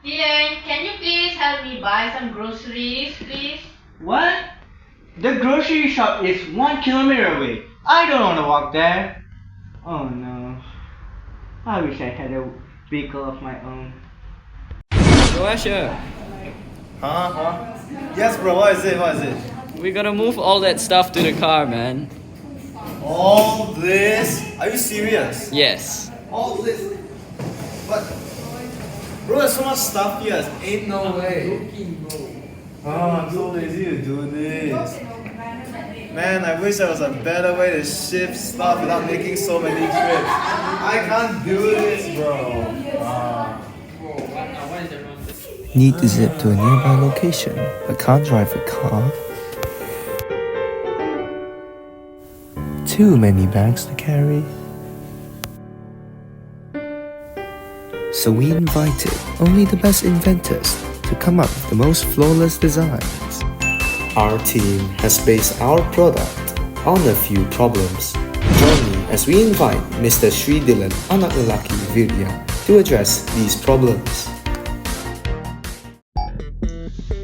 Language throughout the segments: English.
Dear, can you please help me buy some groceries, please? What? The grocery shop is 1 kilometer away. I don't want to walk there. Oh no. I wish I had a vehicle of my own. Joasha, Huh? Yes, bro. What is it? What is it? we gotta move all that stuff to the car, man. All this? Are you serious? Yes. All this? But, bro, there's so much stuff here. Ain't no way. I'm so lazy to do this. Man, I wish there was a better way to ship stuff without making so many trips. I can't do this, bro. Need to zip to a nearby location, but can't drive a car. Too many bags to carry. So we invited only the best inventors to come up with the most flawless designs. Our team has based our product on a few problems. Join me as we invite Mr. Sri Dilan Anak Lelaki Virya to address these problems.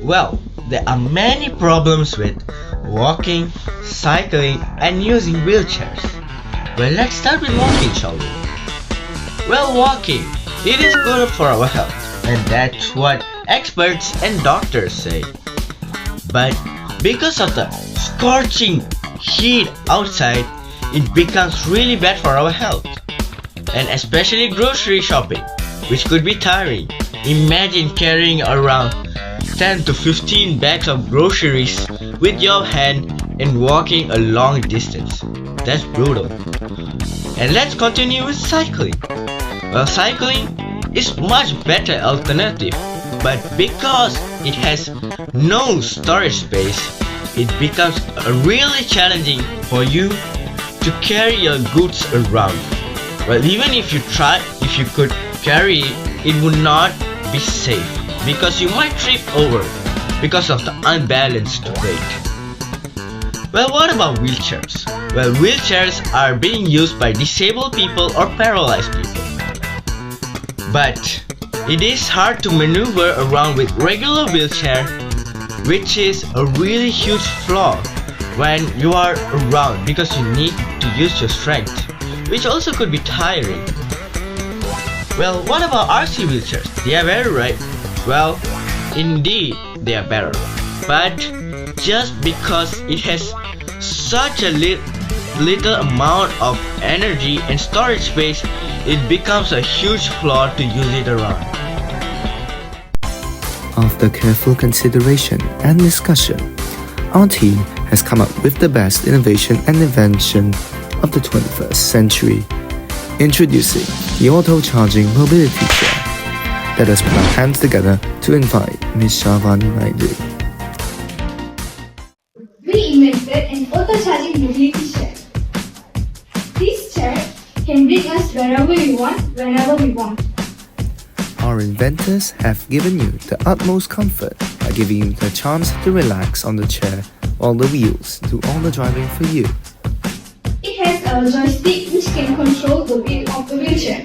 Well, there are many problems with walking, cycling, and using wheelchairs. Well, let's start with walking, shall we? Well, walking, it is good for our health, and that's what experts and doctors say. But because of the scorching heat outside, it becomes really bad for our health. And especially grocery shopping, which could be tiring. Imagine carrying around 10 to 15 bags of groceries with your hand and walking a long distance. That's brutal. And let's continue with cycling. Well, cycling is much better alternative, but because it has no storage space, it becomes really challenging for you to carry your goods around. Well, even if you could carry it, it would not be safe because you might trip over because of the unbalanced weight. Well, what about wheelchairs? Well, wheelchairs are being used by disabled people or paralyzed people. But it is hard to maneuver around with regular wheelchair, which is a really huge flaw when you are around because you need to use your strength, which also could be tiring. Well, what about RC wheelchairs? They are better, right? Well, indeed, they are better. But just because it has such a little amount of energy and storage space, it becomes a huge flaw to use it around. After careful consideration and discussion, our team has come up with the best innovation and invention of the 21st century. Introducing the auto-charging mobility chair. Let us put our hands together to invite Ms. Shavani Naidu. We invented an auto-charging mobility chair. This chair can bring us wherever we want, whenever we want. Our inventors have given you the utmost comfort by giving you the chance to relax on the chair while the wheels do all the driving for you. It has a joystick which can control the wheel of the wheelchair.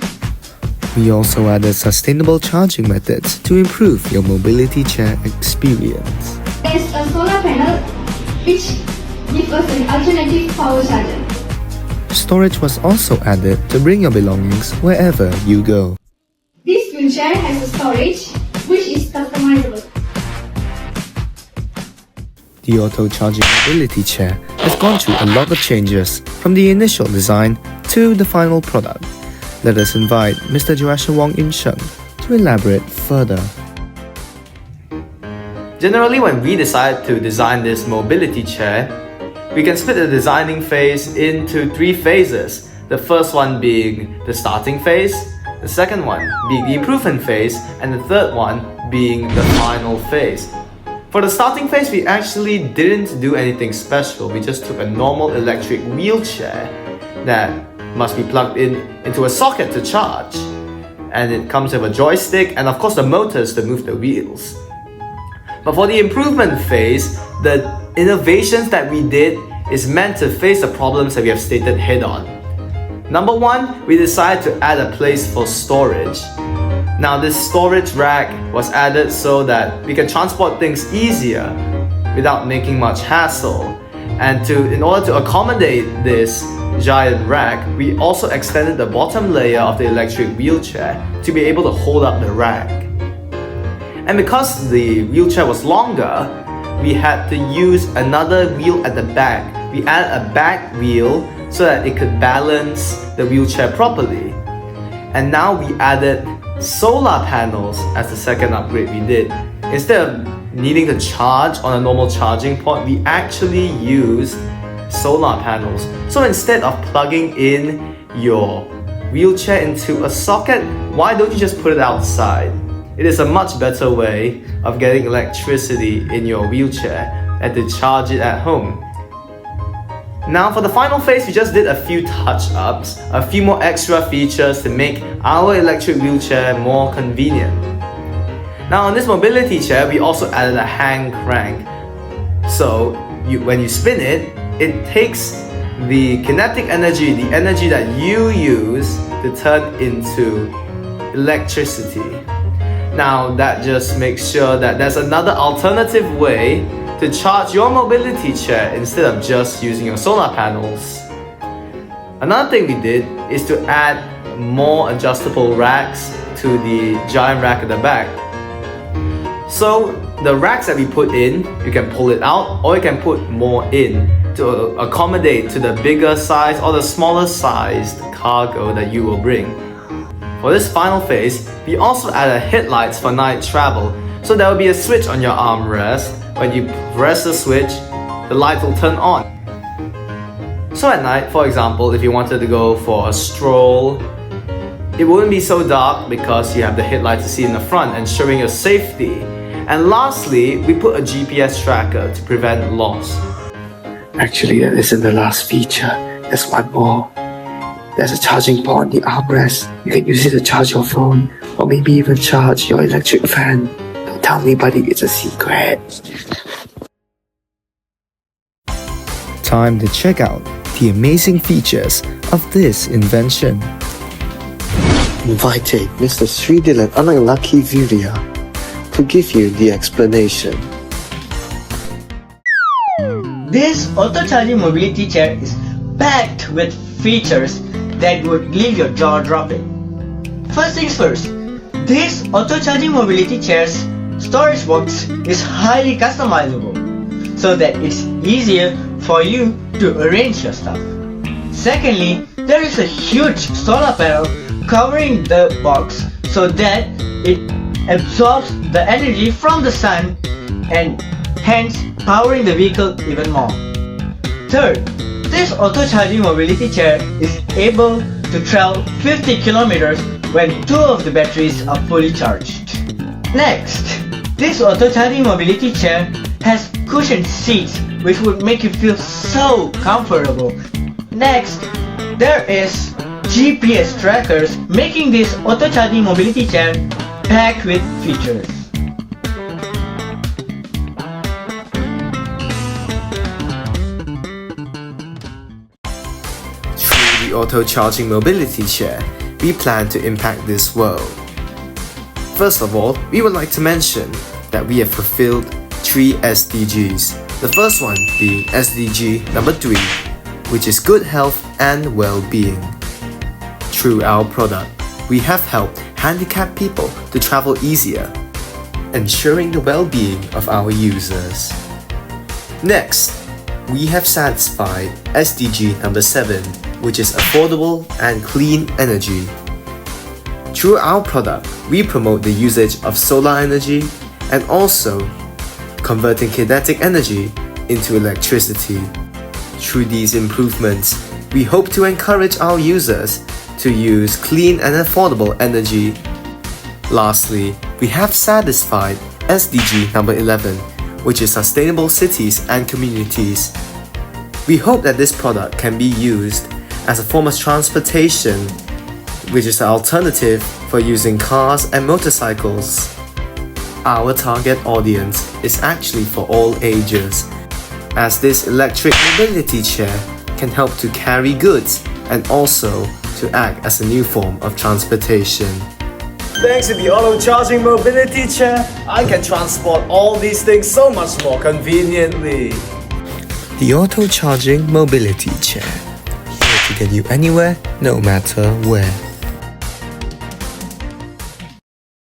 We also added sustainable charging methods to improve your mobility chair experience. There's a solar panel which gives us an alternative power charger. Storage was also added to bring your belongings wherever you go. This wheelchair has a storage which is customizable. The auto-charging mobility chair has gone through a lot of changes from the initial design to the final product. Let us invite Mr. Joasha Wong In Sheng to elaborate further. Generally, when we decide to design this mobility chair, we can split the designing phase into 3 phases. The first one being the starting phase, the second one being the improvement phase, and the third one being the final phase. For the starting phase, we actually didn't do anything special. We just took a normal electric wheelchair that must be plugged into a socket to charge. And it comes with a joystick and of course the motors to move the wheels. But for the improvement phase, the innovations that we did is meant to face the problems that we have stated head on. Number 1, we decided to add a place for storage. Now this storage rack was added so that we can transport things easier without making much hassle. And in order to accommodate this giant rack, we also extended the bottom layer of the electric wheelchair to be able to hold up the rack. And because the wheelchair was longer, we had to use another wheel at the back. We added a back wheel so that it could balance the wheelchair properly. And now we added solar panels as the second upgrade we did. Instead of needing to charge on a normal charging port, we actually used solar panels. So instead of plugging in your wheelchair into a socket, why don't you just put it outside? It is a much better way of getting electricity in your wheelchair and to charge it at home. Now for the final phase, we just did a few touch-ups, a few more extra features to make our electric wheelchair more convenient. Now on this mobility chair, we also added a hang crank. So when you spin it, it takes the kinetic energy, the energy that you use to turn into electricity. Now that just makes sure that there's another alternative way to charge your mobility chair instead of just using your solar panels. Another thing we did is to add more adjustable racks to the giant rack at the back. So the racks that we put in, you can pull it out or you can put more in to accommodate to the bigger size or the smaller sized cargo that you will bring. For this final phase, we also added headlights for night travel. So there will be a switch on your armrest. When you press the switch, the light will turn on. So at night, for example, if you wanted to go for a stroll, it wouldn't be so dark because you have the headlight to see in the front, ensuring your safety. And lastly, we put a GPS tracker to prevent loss. Actually, that isn't the last feature. There's one more. There's a charging port on the armrest. You can use it to charge your phone or maybe even charge your electric fan. Don't tell anybody, it's a secret. Time to check out the amazing features of this invention. Inviting Mr. Sridhar and Ananglaki Virya to give you the explanation. This auto-charging mobility chair is packed with features that would leave your jaw dropping. First things first, this auto-charging mobility chair's storage box is highly customizable so that it's easier for you to arrange your stuff. Secondly, there is a huge solar panel covering the box so that it absorbs the energy from the sun and hence powering the vehicle even more. Third, this auto-charging mobility chair is able to travel 50 kilometers when 2 of the batteries are fully charged. Next, this auto-charging mobility chair has cushioned seats which would make you feel so comfortable. Next, there is GPS trackers making this auto-charging mobility chair packed with features. Through the auto-charging mobility chair, we plan to impact this world. First of all, we would like to mention that we have fulfilled 3 SDGs. The first one being SDG number 3, which is good health and well-being. Through our product, we have helped handicapped people to travel easier, ensuring the well-being of our users. Next, we have satisfied SDG number 7, which is affordable and clean energy. Through our product, we promote the usage of solar energy and also converting kinetic energy into electricity. Through these improvements, we hope to encourage our users to use clean and affordable energy. Lastly, we have satisfied SDG number 11, which is sustainable cities and communities. We hope that this product can be used as a form of transportation, which is an alternative for using cars and motorcycles. Our target audience is actually for all ages, as this electric mobility chair can help to carry goods and also to act as a new form of transportation. Thanks to the auto-charging mobility chair, I can transport all these things so much more conveniently. The auto-charging mobility chair. Here to get you anywhere, no matter where.